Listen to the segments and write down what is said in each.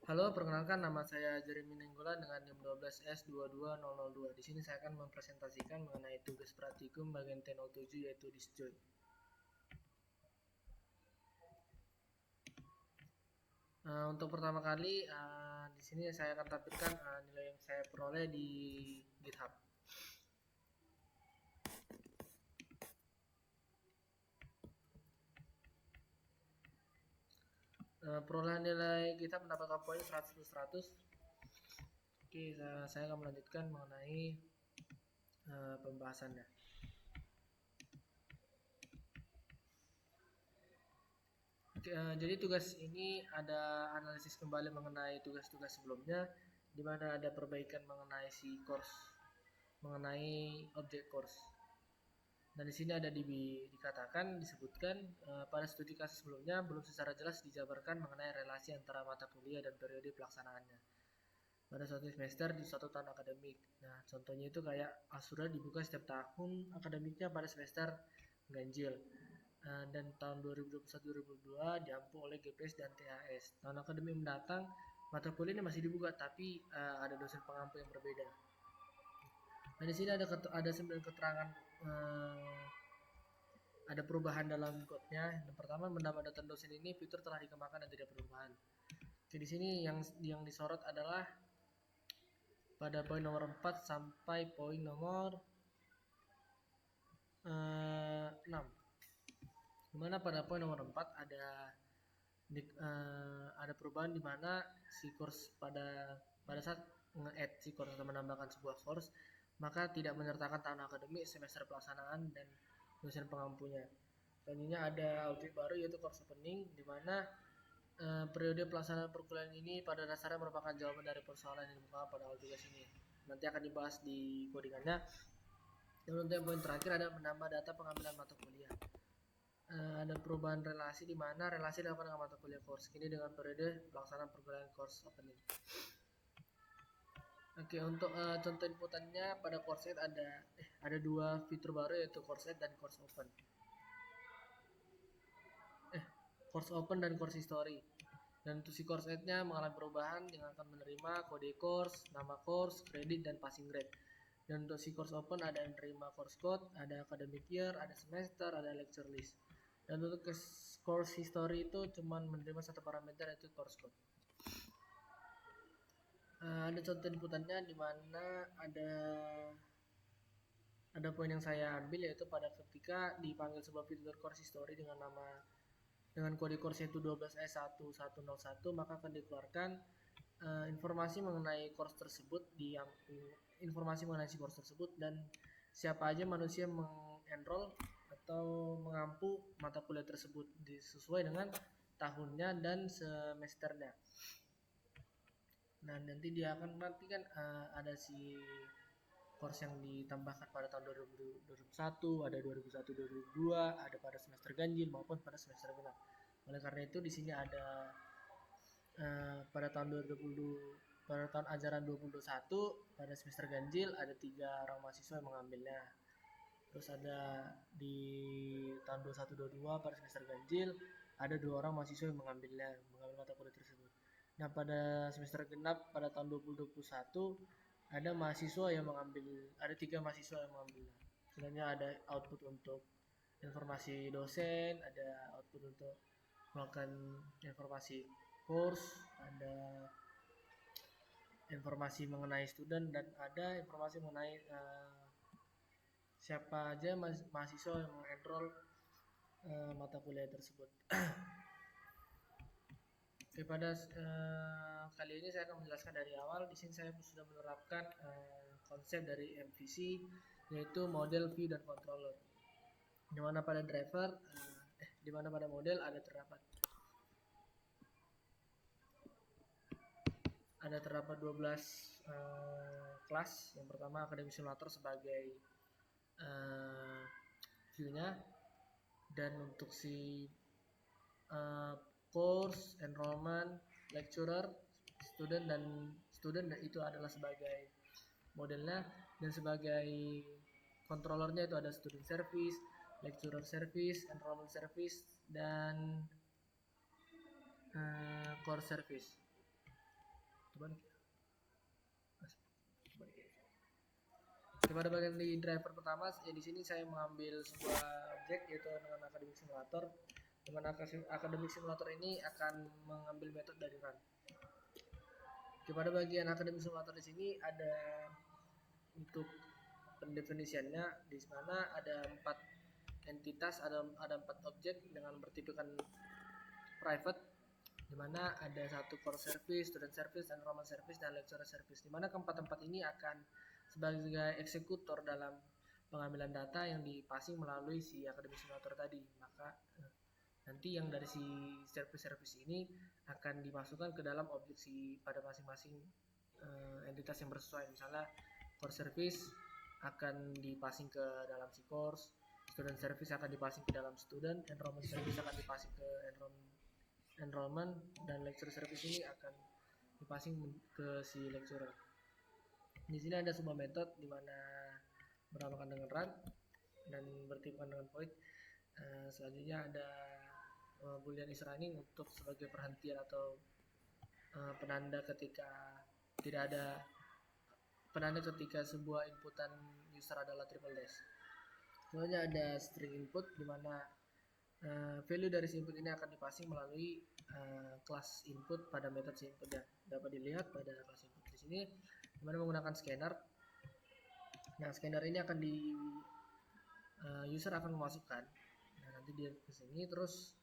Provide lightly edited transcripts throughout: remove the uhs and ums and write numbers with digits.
Halo, perkenalkan nama saya Jeremy Nenggolan dengan NIM 12S22002. Di sini saya akan mempresentasikan mengenai tugas praktikum bagian T07 yaitu disjoint. Untuk pertama kali di sini saya akan tampilkan nilai yang saya peroleh di GitHub. Perolehan nilai kita mendapatkan poin 100/100. Oke, saya akan melanjutkan mengenai pembahasannya. Oke, jadi tugas ini ada analisis kembali mengenai tugas-tugas sebelumnya, di mana ada perbaikan mengenai si course, mengenai objek course. Dan di sini ada disebutkan pada studi kasus sebelumnya belum secara jelas dijabarkan mengenai relasi antara mata kuliah dan periode pelaksanaannya pada suatu semester di suatu tahun akademik. Nah, contohnya itu kayak Asura dibuka setiap tahun akademiknya pada semester ganjil. Dan tahun 2021-2022 diampu oleh GPS dan THS. Tahun akademik mendatang mata kuliahnya masih dibuka tapi ada dosen pengampu yang berbeda. Nah, di sini ada 9 keterangan ada perubahan dalam code-nya. Yang pertama, menambah data dosen ini fitur telah dikembangkan dan tidak perubahan. Oke, di sini yang disorot adalah pada poin nomor 4 sampai poin nomor 6. Dimana pada poin nomor 4 ada perubahan di mana si course pada saat nge-add si course atau menambahkan sebuah course maka tidak menyertakan tahun akademik, semester pelaksanaan dan dosen pengampunya. Selanjutnya ada objek baru yaitu course opening di mana periode pelaksanaan perkuliahan ini pada dasarnya merupakan jawaban dari persoalan yang dimukakan pada awal tugas ini. Nanti akan dibahas di codingannya. Dan untuk yang poin terakhir ada menambah data pengambilan mata kuliah. Ada perubahan relasi di mana relasi dilakukan dengan mata kuliah course ini dengan periode pelaksanaan perkuliahan course opening. Oke, untuk contoh inputannya pada course set ada dua fitur baru yaitu course set dan course open. Course open dan course history. Dan untuk si course set-nya mengalami perubahan yang akan menerima kode course, nama course, kredit, dan passing grade. Dan untuk si course open ada yang menerima course code, ada academic year, ada semester, ada lecture list. Dan untuk course history itu cuma menerima satu parameter yaitu course code. Ada contoh inputannya di mana ada poin yang saya ambil yaitu pada ketika dipanggil sebuah fitur course history dengan kode course yaitu 12S1101 maka akan dikeluarkan informasi mengenai course tersebut informasi mengenai si course tersebut dan siapa aja manusia mengenroll atau mengampu mata kuliah tersebut sesuai dengan tahunnya dan semesternya. Nah, nanti dia akan kan ada si course yang ditambahkan pada tahun 2001, ada 2001-2002, ada pada semester ganjil maupun pada semester genap. Oleh karena itu di sini ada pada tahun ajaran 2021 pada semester ganjil ada 3 orang mahasiswa yang mengambilnya. Terus ada di tahun 21-22 pada semester ganjil ada 2 orang mahasiswa yang mengambil mata kuliah tersebut. Nah, pada semester genap pada tahun 2021 ada 3 mahasiswa yang mengambilnya. Sebenarnya ada output untuk informasi dosen, ada output untuk melakukan informasi course, ada informasi mengenai student dan ada informasi mengenai siapa aja mahasiswa yang mengenroll mata kuliah tersebut. Oke, pada kali ini saya akan menjelaskan dari awal. Di sini saya sudah menerapkan konsep dari MVC yaitu model, view, dan controller. Di mana pada model ada terdapat 12 kelas. Yang pertama Academic Simulator sebagai view-nya, dan untuk si course, enrollment, lecturer, student itu adalah sebagai modelnya, dan sebagai controllernya itu ada student service, lecturer service, enrollment service, dan course service. Pada bagian di driver pertama, di sini saya mengambil sebuah objek yaitu dengan Academic Simulator. Dengan Academic Simulator ini akan mengambil metode dari run. Pada bagian Academic Simulator di sini ada untuk pendefinisiannya, di mana ada 4 entitas, ada 4 objek dengan bertipikan private, di mana ada 1 core service, student service, enrollment service, dan lecturer service. Di mana keempat-tempat ini akan sebagai eksekutor dalam pengambilan data yang dipassing melalui si Academic Simulator tadi. Maka nanti yang dari si service ini akan dimasukkan ke dalam objek si pada masing-masing entitas yang bersesuaian. Misalnya core service akan dipassing ke dalam si course, student service akan dipassing ke dalam student, enrollment service akan dipassing ke enrollment, dan lecturer service ini akan dipassing ke si lecturer. Di sini ada sebuah metode di mana bernamakan dengan run dan bertipikan dengan void. Selanjutnya ada boolean is running untuk sebagai perhentian atau penanda ketika tidak ada penanda ketika sebuah inputan user adalah triple dash. Selanjutnya ada string input di mana value dari si input ini akan dipassing melalui kelas input pada metode si input, yang dapat dilihat pada kelas input di sini, di mana menggunakan scanner. Nah, scanner ini akan user akan memasukkan. Nah, nanti dia ke sini, terus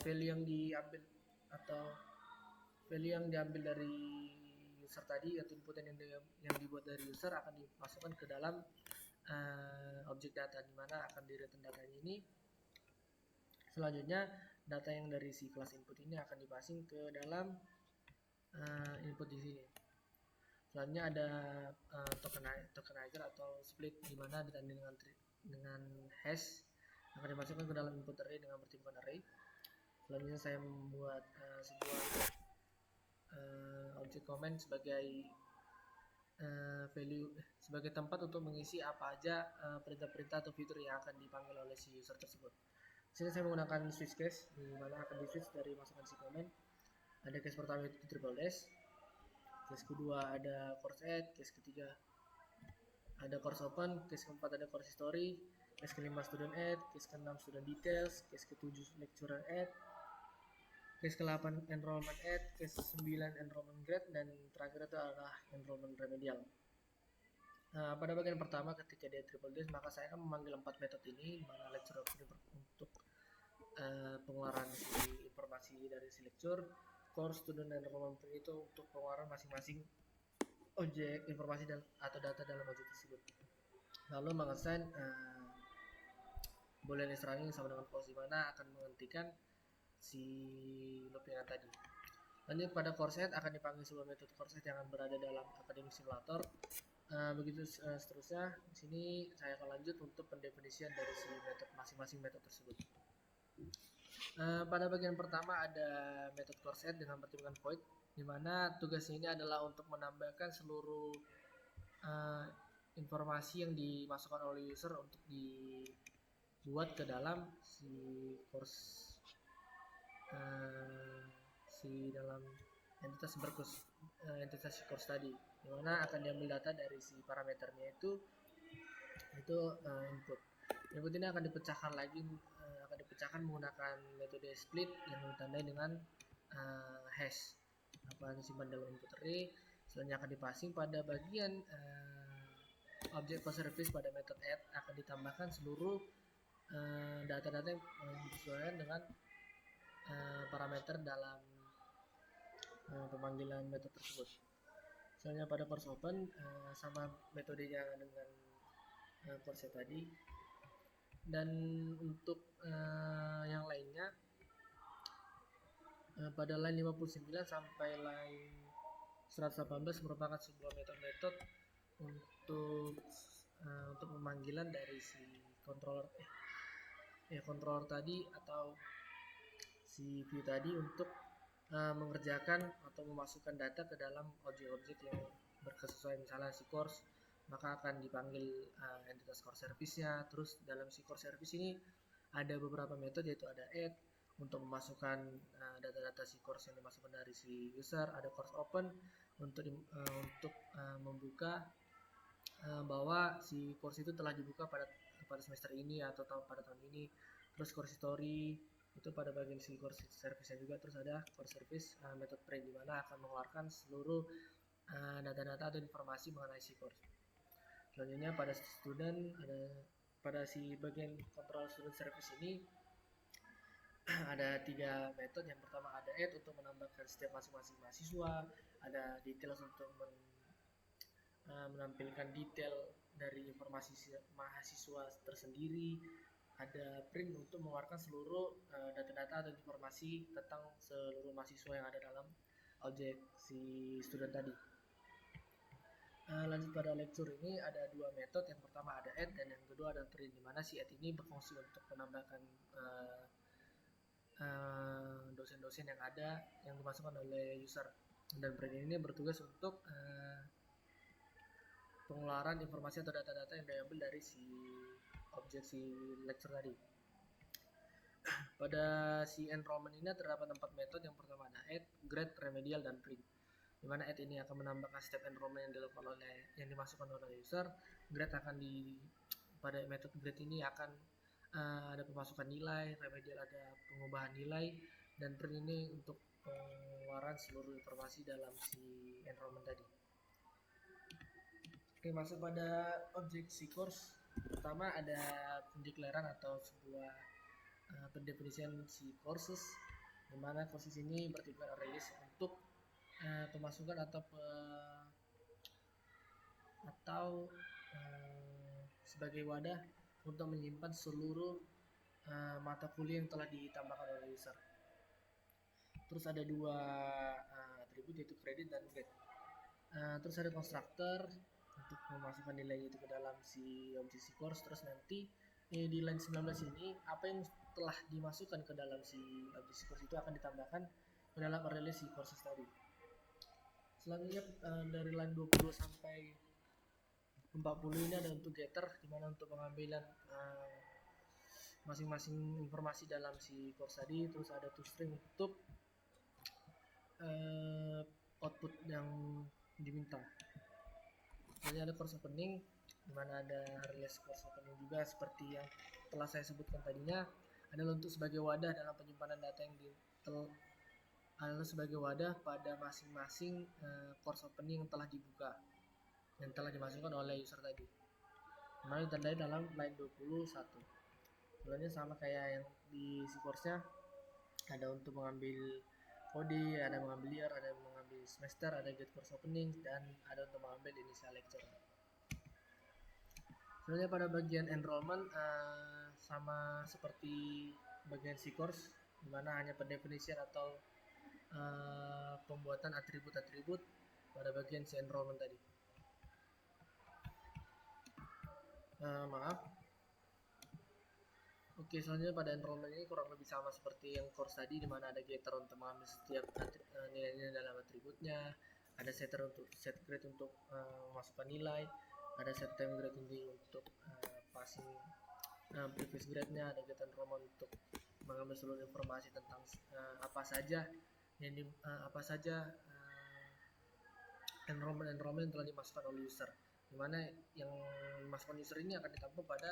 value yang diambil atau value yang diambil dari user tadi atau inputan yang dibuat dari user akan dimasukkan ke dalam objek data, di mana akan di-return datanya ini. Selanjutnya data yang dari si kelas input ini akan dipassing ke dalam input di sini. Selanjutnya ada tokenizer atau split, di mana ditandai dengan hash akan dimasukkan ke dalam input array dengan bertipikan array. Selanjutnya saya membuat sebuah objek comment sebagai value sebagai tempat untuk mengisi apa aja perintah-perintah atau fitur yang akan dipanggil oleh si user tersebut. Di sini saya menggunakan switch case, di mana akan di switch dari masukan si comment. Ada case pertama itu triple dash, case kedua ada course add, case ketiga ada course open, case keempat ada course history, case kelima student add, case keenam student details, case ketujuh lecturer add, case ke-8 enrollment add, case ke-9 enrollment grade, dan terakhir itu adalah enrollment remedial. Pada bagian pertama ketika dia triple dash, maka saya akan memanggil 4 metode ini, di mana lecturer untuk pengeluaran informasi dari si lecture, course, student, dan enrollment itu untuk pengeluaran masing-masing objek informasi dan atau data dalam objek tersebut. Lalu mengassign boolean is running sama dengan false, di mana akan menghentikan si looping tadi. Lanjut pada course add akan dipanggil sebuah metode course add yang akan berada dalam Academic Simulator. Begitu seterusnya. Di sini saya akan lanjut untuk pendefinisian dari si metode masing-masing metode tersebut. Pada bagian pertama ada metode course add dengan pertimbangan void, di mana tugasnya ini adalah untuk menambahkan seluruh informasi yang dimasukkan oleh user untuk dibuat ke dalam si course dalam entitas entitas course tadi, di mana akan diambil data dari si parameternya itu input. Input ini akan dipecahkan menggunakan metode split yang ditandai dengan hash, akan disimpan dalam input array. Selanjutnya akan dipassing pada bagian objek course service pada metode add, akan ditambahkan seluruh data-data yang disesuaikan dengan parameter dalam pemanggilan metode tersebut. Misalnya pada course open sama metodenya dengan course tadi, dan untuk yang lainnya pada line 59 sampai line 118 merupakan sebuah metode untuk pemanggilan dari si controller tadi atau si view tadi untuk mengerjakan atau memasukkan data ke dalam objek-objek yang berkesesuaian. Misalnya si course, maka akan dipanggil entitas course service-nya. Terus dalam si course service ini ada beberapa metode, yaitu ada add untuk memasukkan data-data si course yang dimasukkan dari si user, ada course open membuka bahwa si course itu telah dibuka pada semester ini atau pada tahun ini. Terus course history itu pada bagian si course service-nya juga. Terus ada course service method print, di mana akan mengeluarkan seluruh data-data atau informasi mengenai si course. Selanjutnya pada student, pada si bagian control student service ini ada 3 metode. Yang pertama ada add untuk menambahkan setiap masing-masing mahasiswa, ada details untuk menampilkan detail dari informasi mahasiswa tersendiri, ada print untuk mengeluarkan seluruh data-data atau informasi tentang seluruh mahasiswa yang ada dalam objek si student tadi. Lanjut pada lecture ini ada 2 metode. Yang pertama ada add dan yang kedua ada print, di mana si add ini berfungsi untuk menambahkan dosen-dosen yang ada yang dimasukkan oleh user, dan print ini bertugas untuk pengeluaran informasi atau data-data yang diambil dari si objek si lecture tadi. Pada si enrollment ini terdapat 4 metode. Yang pertama ada add, grade, remedial, dan print, dimana add ini akan menambahkan step enrollment yang dimasukkan oleh user. Grade akan pada metode grade ini akan ada pemasukan nilai, remedial ada pengubahan nilai, dan print ini untuk pengeluaran seluruh informasi dalam si enrollment tadi. Oke, masuk pada objek si course. Pertama ada pendeklaraan atau sebuah pendefinisian si courses, dimana courses ini bertujuan rilis untuk pemasukan atau sebagai wadah untuk menyimpan seluruh mata kuliah yang telah ditambahkan oleh user. Terus ada 2 atribut, yaitu kredit dan grade. Terus ada constructor untuk memasukkan nilai itu ke dalam si objek si course. Terus nanti di line 19 ini apa yang telah dimasukkan ke dalam si objek si course itu akan ditambahkan ke dalam array si courses tadi. Selanjutnya dari line 20 sampai 40 ini ada untuk getter, dimana untuk pengambilan masing-masing informasi dalam si course tadi. Terus ada toString untuk output yang diminta. Jadi ada course opening, dimana ada release course opening juga seperti yang telah saya sebutkan tadinya, adalah untuk sebagai wadah dalam penyimpanan data adalah sebagai wadah pada masing-masing course opening yang telah dibuka yang telah dimasukkan oleh user tadi, dimana ditandai dalam line 21. Sebenarnya sama kayak yang di si course-nya, ada untuk mengambil kode, ada mengambil year, ada mengambil semester, ada get course opening, dan ada untuk mengambil initial lecture. Sebenarnya pada bagian enrollment sama seperti bagian si course, dimana hanya pendefinisian atau pembuatan atribut-atribut pada bagian si enrollment tadi. Oke, selanjutnya pada enrollment ini kurang lebih sama seperti yang course tadi, dimana ada getter untuk mengambil setiap nilai-nilai dalam atributnya, ada setter untuk set grade untuk memasukkan nilai, ada set time grade untuk passing previous grade-nya, ada get enrollment untuk mengambil seluruh informasi tentang apa saja enrollment yang telah dimasukkan oleh user, dimana yang dimasukkan user ini akan ditampung pada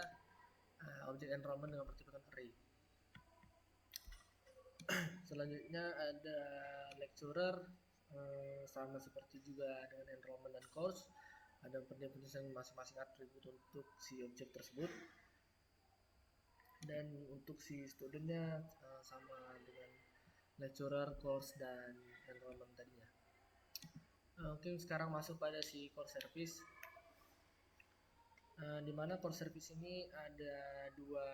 objek enrollment dengan pertimbangan array. Selanjutnya ada lecturer, sama seperti juga dengan enrollment dan course, ada pendefinisian masing-masing atribut untuk si objek tersebut, dan untuk si studentnya sama dengan lecturer, course, dan enrollment tadinya. Oke, sekarang masuk pada si course service. Dimana course service ini ada dua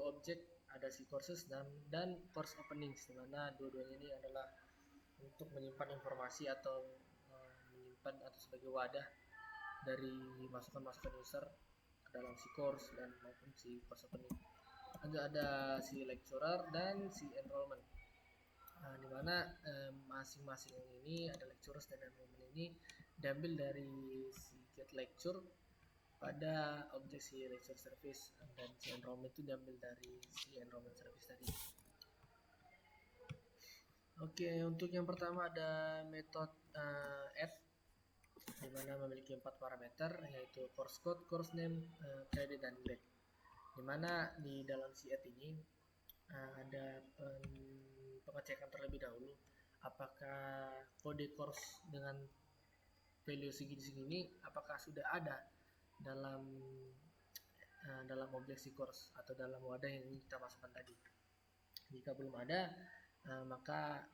objek, ada si courses dan course openings, dimana dua-duanya ini adalah untuk menyimpan informasi atau menyimpan atau sebagai wadah dari masukan-masukan user ke dalam si course dan maupun si course opening. Lanjut ada si lecturer dan si enrollment, dimana masing-masing ini ada lecturers dan enrollment ini diambil dari si get lecture pada objek si lecture service, dan si enrollment itu diambil dari si enrollment service tadi. Oke, untuk yang pertama ada metode add, di mana memiliki 4 parameter, yaitu course code, course name, credit, dan grade. Di mana di dalam si add ini ada pengecekan terlebih dahulu apakah kode course dengan value segini-segini apakah sudah ada dalam dalam objek si course atau dalam wadah yang kita masukkan tadi. Jika belum ada, maka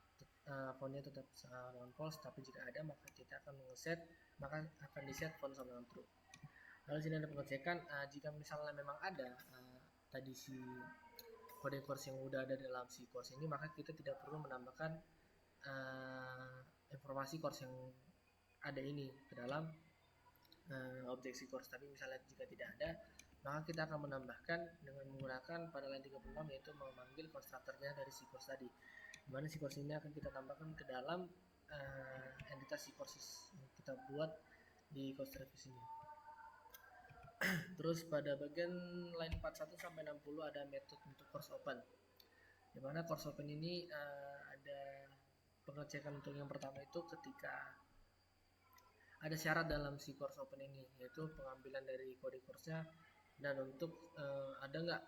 fontnya tetap dengan false, tapi jika ada maka kita akan ngeset, maka akan di set font sama dengan true. Lalu sini ada pengecekan, jika misalnya memang ada tadi si kode course yang udah ada dalam si course ini, maka kita tidak perlu menambahkan informasi course yang ada ini ke dalam objek si course. Tapi misalnya jika tidak ada, maka kita akan menambahkan dengan menggunakan pada line 36, yaitu memanggil konstruktornya dari si course tadi, dimana si course ini akan kita tambahkan ke dalam entitas si courses yang kita buat di course service ini. Terus pada bagian line 41 sampai 60 ada metode untuk course open, dimana course open ini ada pengecekan untuk yang pertama itu ketika ada syarat dalam si course open ini, yaitu pengambilan dari kode course-nya dan untuk ada nggak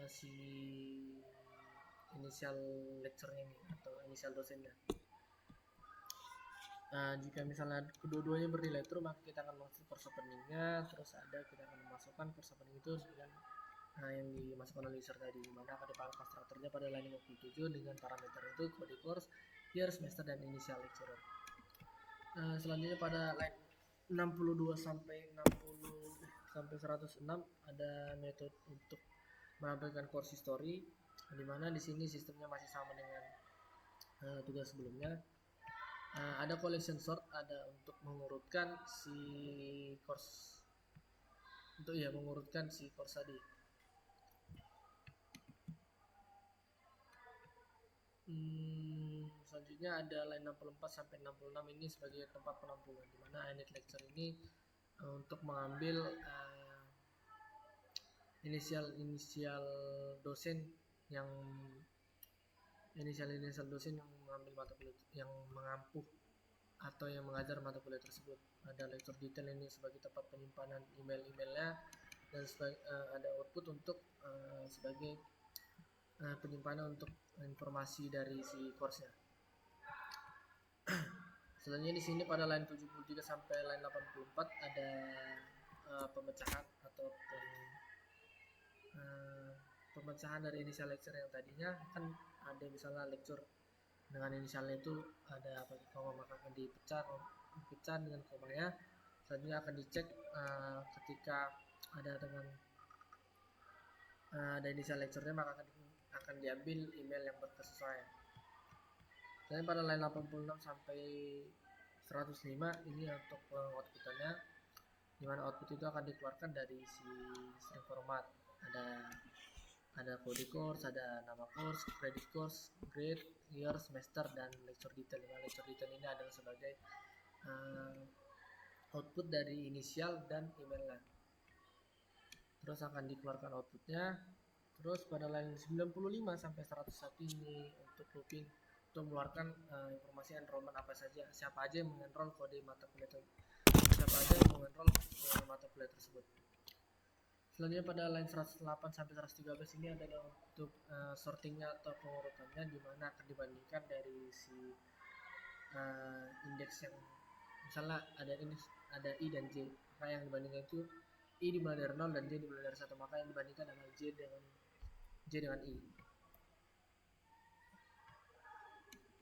si inisial lecture-nya ini atau inisial dosennya. Jika misalnya kedua-duanya bernilai true, maka kita akan masuk course opening-nya. Terus ada kita akan memasukkan course opening itu dengan yang dimasukkan oleh user tadi, dimana akan dipanggil konstruktornya pada line 57 dengan parameter itu kode course, year, semester, dan inisial lecturer. Selanjutnya pada line 62 sampai 106 ada metode untuk menampilkan course history, dimana di sini sistemnya masih sama dengan tugas sebelumnya. Ada collection sort, ada untuk mengurutkan si course mengurutkan si course tadi. Selanjutnya ada line 64 sampai 66 ini sebagai tempat penampungan, dimana init lecture ini untuk mengambil inisial dosen yang mengambil mata kuliah yang mengampuh atau yang mengajar mata kuliah tersebut. Ada lecture detail ini sebagai tempat penyimpanan emailnya, dan ada output untuk sebagai penyimpanan untuk informasi dari si course-nya. Selanjutnya di sini pada line 73 sampai line 84 ada pemecahan atau pemecahan dari inisial lecture yang tadinya kan ada misalnya lecture dengan inisialnya itu ada pakai koma, maka akan dipecah dengan komanya. Selanjutnya akan dicek ketika ada dengan ada inisial lecture-nya, maka akan diambil email yang berkesesuaian. Dan pada line 86 sampai 105 ini untuk output-nya, dimana output itu akan dikeluarkan dari si string format. Ada kode course, ada nama course, credit course, grade, year, semester, dan lecture detail. Lecture detail ini adalah sebagai output dari inisial dan emailnya. Terus akan dikeluarkan outputnya. Terus pada line 95 sampai 101 ini untuk looping, untuk mengeluarkan informasi enrollment apa saja, siapa aja yang mengenroll kode mata kuliah tersebut. Selanjutnya pada line 108 sampai 113 ini adalah untuk sortingnya atau pengurutannya, di mana akan dibandingkan dari si indeks yang misalnya ada I dan J, maka yang dibandingkan itu I dimulai dari 0 dan J dimulai dari 1, maka yang dibandingkan adalah J dengan I.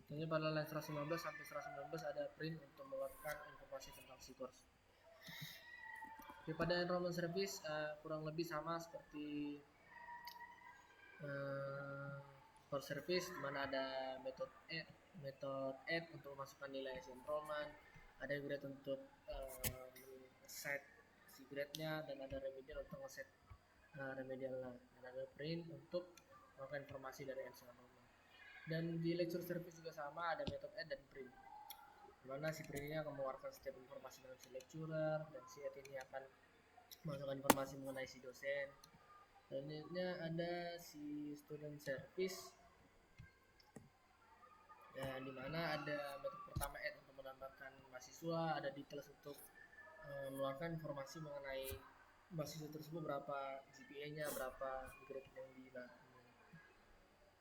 Selanjutnya pada line 115 sampai 119 ada print untuk mengeluarkan informasi tentang si course. Oke, pada enrollment service kurang lebih sama seperti course service, dimana ada metode add untuk memasukkan nilai si enrollment, ada grade untuk set si grade-nya, dan ada remedial untuk ngeset remedialnya, dan ada print untuk melakukan informasi dari enrollment. Dan di lecture service juga sama, ada metode add dan print, dimana si print ini akan mengeluarkan setiap informasi dari si lecturer, dan si add ini akan masukkan informasi mengenai si dosen. Selanjutnya ada si student service, di mana ada metode pertama add untuk menambahkan mahasiswa, ada details untuk mengeluarkan informasi mengenai mahasiswa tersebut, berapa GPA-nya, berapa grade yang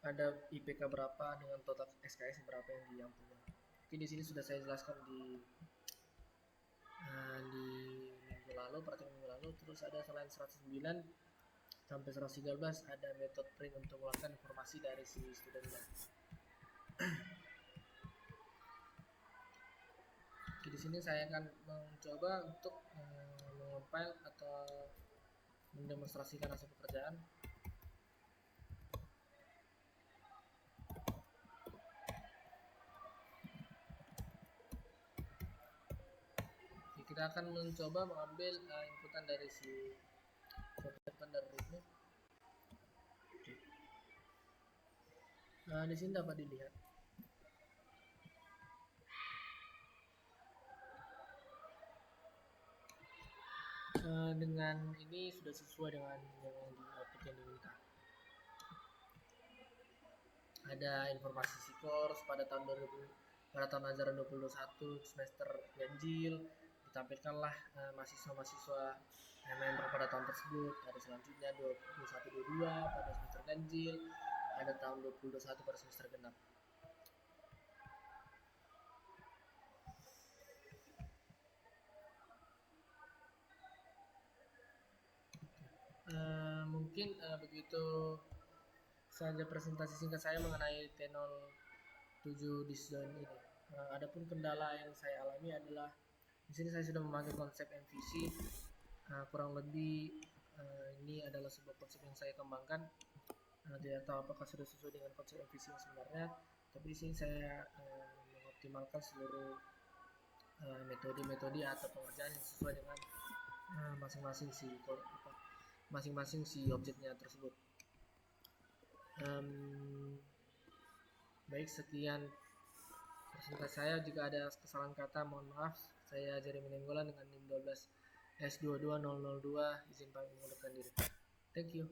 ada IPK berapa dengan total SKS berapa yang punya. Oke, di sini sudah saya jelaskan di minggu lalu, pertemuan minggu lalu. Terus ada selain 109 sampai 113 ada metode print untuk mengeluarkan informasi dari si studennya. Di sini saya akan mencoba untuk mengompil atau mendemonstrasikan hasil pekerjaan. Kita akan mencoba mengambil inputan dari si inputan dari rootnya. Di sini dapat dilihat dengan ini sudah sesuai dengan yang di output yang diminta. Ada informasi sikors pada tahun ajaran 2021 semester ganjil, ditampilkanlah mahasiswa-mahasiswa yang member pada tahun tersebut. Ada selanjutnya 21-22 pada semester ganjil, ada tahun 2021 pada semester genap. Mungkin begitu saja presentasi singkat saya mengenai T07 Disjoin ini. Adapun kendala yang saya alami adalah di sini saya sudah memakai konsep MVC, kurang lebih ini adalah sebuah konsep yang saya kembangkan. Tidak tahu apakah sudah sesuai dengan konsep MVC yang sebenarnya, tapi di sini saya mengoptimalkan seluruh metode-metode atau pengerjaan yang sesuai dengan masing-masing si objeknya tersebut. Baik, sekian presentasi saya. Jika ada kesalahan kata mohon maaf. Saya Jeremy Nenggolan dengan NIM 12 S22002, izin pamit mengundurkan diri. Thank you.